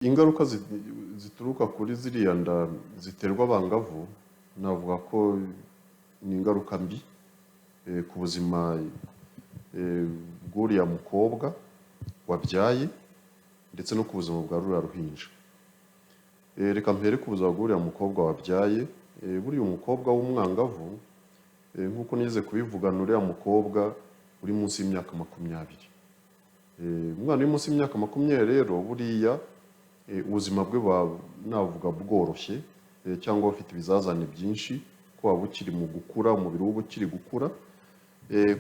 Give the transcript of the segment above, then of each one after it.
Ingaruka zituruka kuri ziriya nda ziterwa abangavu navuga ko ni ingaruka mbi ku buzima bw'uriya mukobwa wabyaye ndetse no ku buzima bwa ruriya ruhinja. Reka mpere ku buzima bw'uriya mukobwa wabyaye. Buriya umukobwa w'umwangavu nk'uko nize kubivugana, uriya mukobwa uri munsi y'imyaka 20. Umwana uri munsi y'imyaka 20 rero buriya ubuzima bwe navuga bworoshye cyangwa bufite ibizazane byinshi, ko waba ukiri mu gukura, umubiri we ukiri gukura,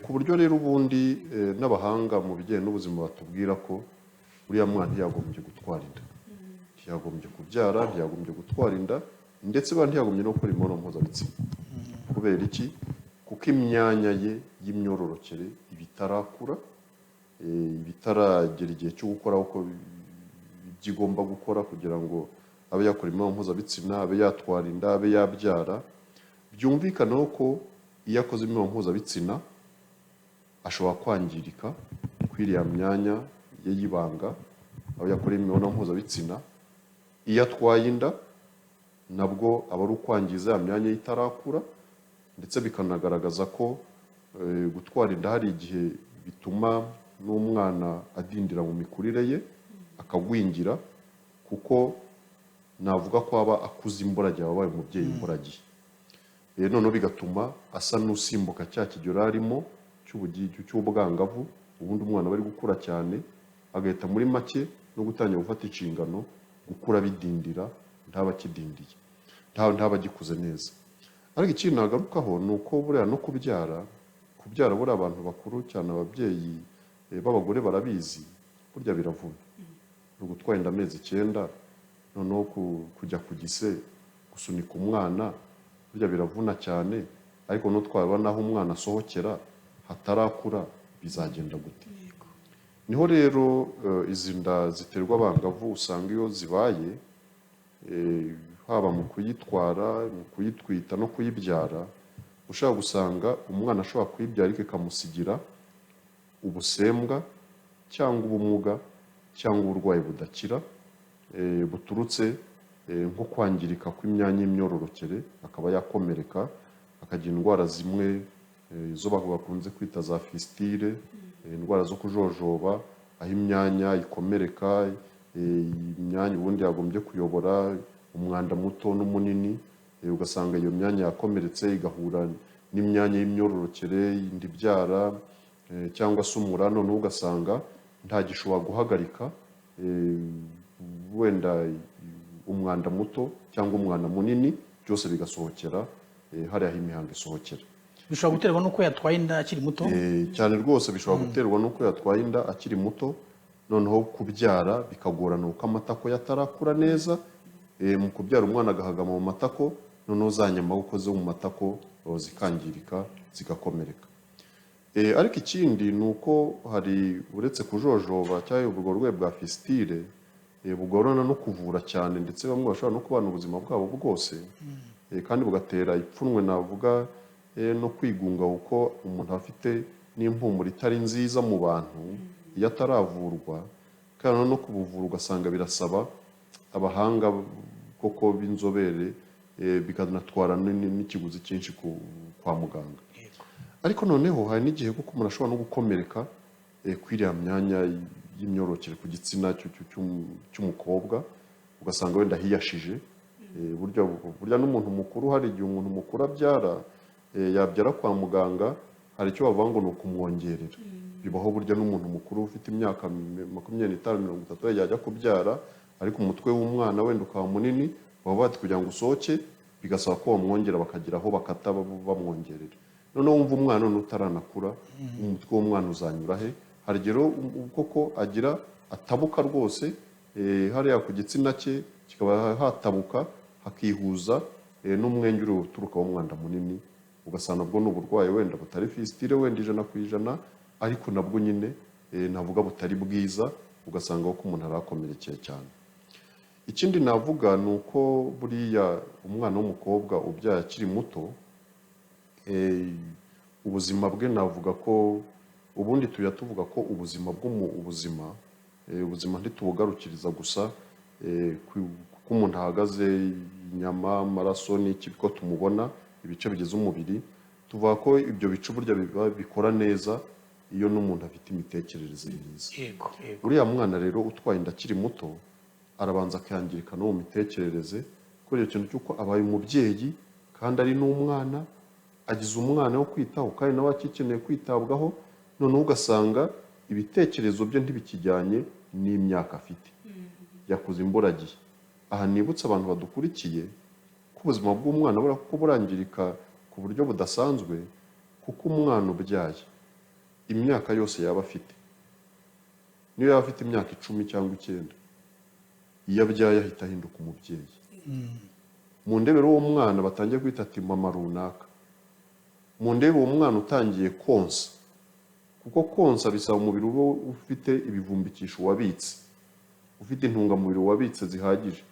ku buryo rero ubundi n'abahanga mu bijyanye n'ubuzima batubwira ko uriya mwana ntiyagombye gutwara inda, ntiyagombye kubyara, ntiyagombye gutwara inda, ndetse ntiyagombye no gukora imibonano mpuzabitsina. Kubera iki? Kuko imyanya ye y'imyororokere iba itarakura, bitaragera igihe cyo gukora uko igomba gukora kugira ngo abe yakora imibonano mpuzabitsina, abe yatwara inda, abe yabyara. Byumvikana ko iyo akoze imibonano mpuzabitsina ashobora kwangirika kw'iriya myanya ye y'ibanga aho yakoreye imibonano mpuzabitsina. Iyo atwaye inda nabwo aba ari ukwangiza ya myanya ye itarakura, ndetse bikanagaragaza ko gutwara inda hari igihe bituma n'umwana adindira mu mikurire ye akagwingira, kuko navuga ko aba akuze imburagihe, abaye umubyeyi imburagihe. Noneho bigatuma asa n'usimbuka cya kigero arimo cy'ubwangavu, ubundi umwana aba ari gukura cyane, agahita muri make no gutangira gufata inshingano, gukura bidindira, ntaba akidindiye, ntaba agikuze neza. Ariko ikintu nagarukaho ni uko buriya no kubyara buriya abantu bakuru cyane, ababyeyi b'abagore barabizi, burya biravuna. Ni ugutwara inda amezi 9, noneho kujya ku gise gusunika umwana, burya biravuna cyane. Ariko n'utwaba naho umwana asohokera hatarakura, bizagenda gute? Niho rero izi nda ziterwa abangavu usanga iyo zibaye, haba mu kuyitwara, mu kuyitwita no kuyibyara, ushobora gusanga umwana ashobora kuyibyara ariko ikamusigira ubusembwa cyangwa ubumuga cyangwa uburwayi budakira buturutse nko kwangirika kw'imyanya y'imyororokere, akaba yakomereka, akagira indwara zimwe zo bakunze kwita za fistile, indwara zo kujojoba, aho imyanya ikomereka, imyanya ubundi yagombye kuyobora umwanda muto n'umunini, ugasanga iyo myanya yakomeretse igahura n'imyanya y'imyororokere yindi ibyara, cyangwa se umura, noneho ugasanga ntagishobora guhagarika wenda umwanda muto cyangwa umwanda munini, byose bigasohokera hariya imihango isohokera. Bishobora guterwa n'uko yatwaye inda akiri muto? Cyane rwose bishobora guterwa n'uko yatwaye inda akiri muto, noneho kubyara bikagorana uko amatako yatarakura neza. Mu kubyara umwana agahagama mu matako, noneho za nyama uko zo mu matako zikangirika zigakomereka. Ariko ikindi ni uko hari, uretse kujojoba cyangwa ubwo burwayi bwa fistile, bugorana no kuvura cyane, ndetse bamwe bashobora no kubana ubuzima bwabo bwose, kandi bugatera ipfunwe navuga no kwigunga, kuko umuntu afite n'impumuro itari nziza mu bantu iyo ataravurwa. Kandi no kubuvura ugasanga birasaba abahanga koko b'inzobere, bikanatwara n'ikiguzi cyinshi kwa muganga. Ariko noneho hari n'igihe kuko umuntu ashobora no gukomereka kw'iriya myanya y'imyororokere ku gitsina cy'umukobwa, ugasanga wenda hiyashije. Burya n'umuntu mukuru, hari igihe umuntu mukuru abyara, yabyara kwa muganga, hari icyo bavuga ngo ni ukumwongerera. Bibaho burya n'umuntu mukuru ufite imyaka 25, 30 yajya kubyara, ariko umutwe w'umwana wenda ukaba munini, baba bati kugira ngo usohoke bigasaba ko bamwongera, bakagira aho bakata bamwongerera. Noneho wumva umwana utaranakura, umutwe w'umwana uzanyura he? Hari rero koko agira atabuka rwose, hariya ku gitsina cye kikaba hatabuka, hakihuza n'umwenge uri uturuka w'umwanda munini, ugasanga nabwo ni uburwayi wenda butari fistile wenda 100%, ariko nabwo nyine navuga butari bwiza, ugasanga ko umuntu arakomerekeye cyane. Ikindi navuga ni uko buriya umwana w'umukobwa ubyaye akiri muto, ubuzima bwe navuga ko ubundi tuvuga ko ubuzima ntitubugarukiriza gusa kuko umuntu ahagaze, inyama, amaraso n'iki ko tumubona ibice bigize umubiri, tuvuga ko ibyo bice burya bikora neza iyo n'umuntu afite imitekerereze myiza. yego yego Uriya mwana rero utwaye inda akiri muto arabanza akangirika no mu mitekerereze, kubera ikintu cy'uko abaye umubyeyi kandi ari n'umwana, agize umwana wo kwitaho kandi nawe akikeneye kwitabwaho, noneho ugasanga ibitekerezo bye ntibikijyanye n'imyaka afite, yakuze imburagihe. Aha nibutse abantu badukurikiye ko ubuzima bw'umwana ko burangirika ku buryo budasanzwe, kuko umwana ubyaye imyaka yose yaba afite, niyo yaba afite imyaka 10 cyangwa 9, iyo abyaye ahita ahinduka umubyeyi. Mu ndebero uwo mwana batangiye kwita ati mama runaka, mu ndebe uwo mwana utangiye konsa, kuko konsa bisaba umubiri uba ufite ibivumbikisho wabitse, ufite intungamubiri wabitse zihagije,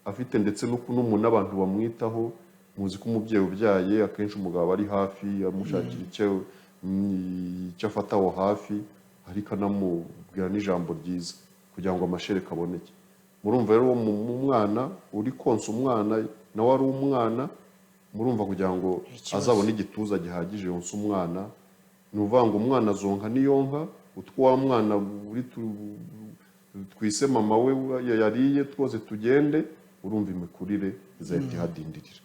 afite ndetse n'abantu bamwitaho. Muzi ko umubyeyi ubyaye akenshi umugabo ari hafi amushakira icyo afata aho hafi, ariko anamubwira n'ijambo ryiza kugira ngo amashereka aboneke. Murumva rero uwo mwana uri konsa umwana nawe ari umwana, murumva kugira ngo azabone igituza gihagije yonsa umwana, ni ukuvuga ngo umwana azonka niyonka, utwo wa mwana twise mama we yariye twose tugende, urumva imikurire izahita ihadindirira.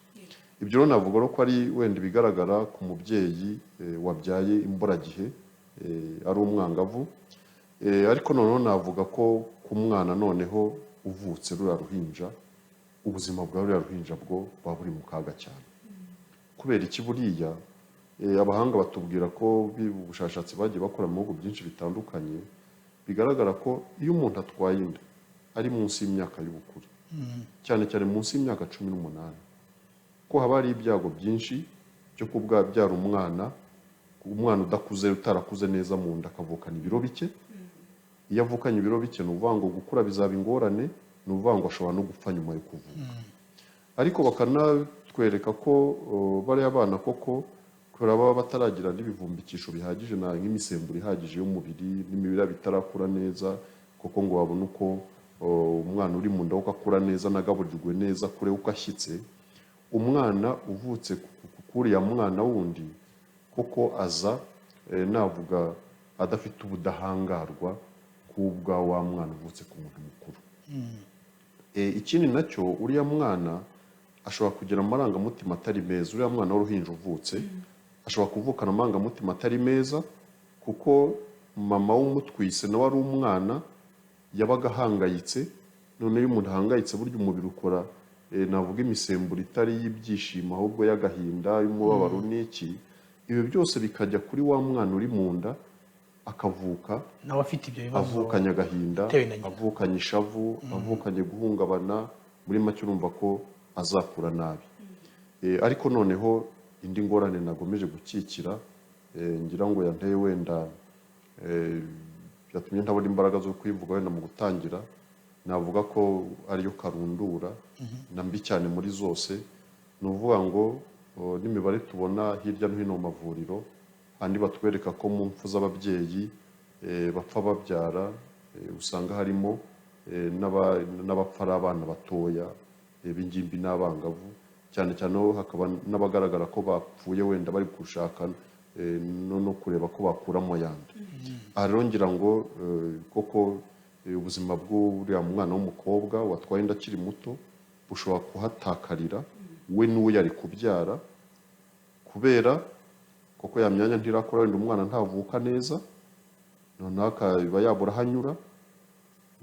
Ibyo rero navuga ko ari wenda ibigaragara ku mubyeyi wabyaye imburagihe ari umwangavu, ariko noneho navuga ko ku mwana noneho uvutse ruriya ruhinja, ubuzima bwa ruriya ruhinja bwo buba buri mu kaga cyane. Kubera iki buriya abahanga batubwira ko ubushakashatsi bagiye bakora mu bihugu byinshi bitandukanye, bigaragara ko iyo umuntu atwaye inda ari munsi y'imyaka y'ubukure, cyane cyane munsi y'imyaka 18, ko haba hari ibyago byinshi byo kubyara umwana udakuze, utarakuze neza mu nda, akavukana ibiro bike. Iyo avukanye ibiro bike ni ukuvuga ngo gukura bizaba ingorane, ni ukuvuga ngo ashobora no gupfa nyuma yo kuvuka. Ariko bakanatwereka ko bariya bana koko kubera baba bataragira n'ibivumbikisho bihagije nk'imisemburo ihagije y'umubiri, n'imibiri bitarakura neza, koko ngo babone uko umwana uri mu nda uko akura neza, nagaburirwe neza, kure uko ashyitse. Umwana uvutse kuriya mwana wundi koko aza navuga adafite ubudahangarwa kubwa wa mwana uvutse ku muntu mukuru. Ikindi nacyo, uriya mwana ashobora kugira amarangamutima atari meza. Uriya mwana w'uruhinja uvutse ashobora kuvukana amarangamutima atari meza, kuko mama w'umutwise nawe ari umwana, yabaga ahangayitse. None iyo umuntu ahangayitse burya umubiri ukora navuga imisemburo itari y'ibyishimo, ahubwo y'agahinda, y'umubabaro n'iki. Ibi byose bikajya kuri wa mwana uri mu nda, akavuka nawe afite ibyo bibazo, avukanye agahinda, avukanye ishavu, avukanye guhungabana. Muri make urumva ko azakura nabi. Ariko noneho indi ngorane nagomeje gukikira, ngira ngo yanteye wenda byatumye ntabona imbaraga zo kwivuga wenda mu gutangira, navuga ko ariyo karundura na mbi cyane muri zose. Ni ukuvuga ngo n'imibare tubona hirya no hino mu mavuriro, handi batwereka ko mu mfu z'ababyeyi bapfa babyara, usanga harimo n'abapfa ari abana batoya, b'ingimbi n'abangavu, cyane cyane hakaba n'abagaragara ko bapfuye wenda bari gushaka no kureba ko bakuramo yandi. Aha rero ngira ngo koko ubuzima bw'uriya mwana w'umukobwa watwaye inda akiri muto bushobora kuhatakarira we n'uwo yari kubyara, kubera koko ya myanya ntirakora, wenda umwana ntavuka neza, noneho akaba yabura ahanyura.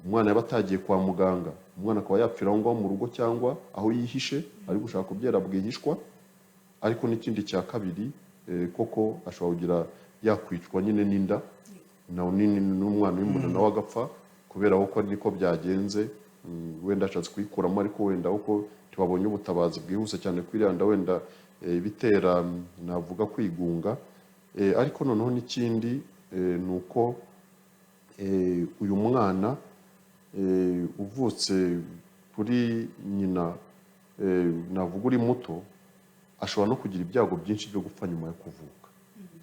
Umwana yaba atagiye kwa muganga, umwana akaba yapfira aho ngaho mu rugo cyangwa aho yihishe ari gushaka kubyara bwihishwa. Ariko n'ikindi cya kabiri, koko ashobora kugira yakwicwa nyine n'inda, n'umwana w'umuntu nawe agapfa, kubera ko niko byagenze. Wenda ashatse kuyikuramo, ariko wenda uko tubabonye ubutabazi bwihuse cyane kwiranda, wenda bitera navuga kwigunga. Ariko noneho n'ikindi ni uko uyu mwana uvutse kuri nyina navuga uri muto, ashobora no kugira ibyago byinshi byo gupfa nyuma yo kuvuka.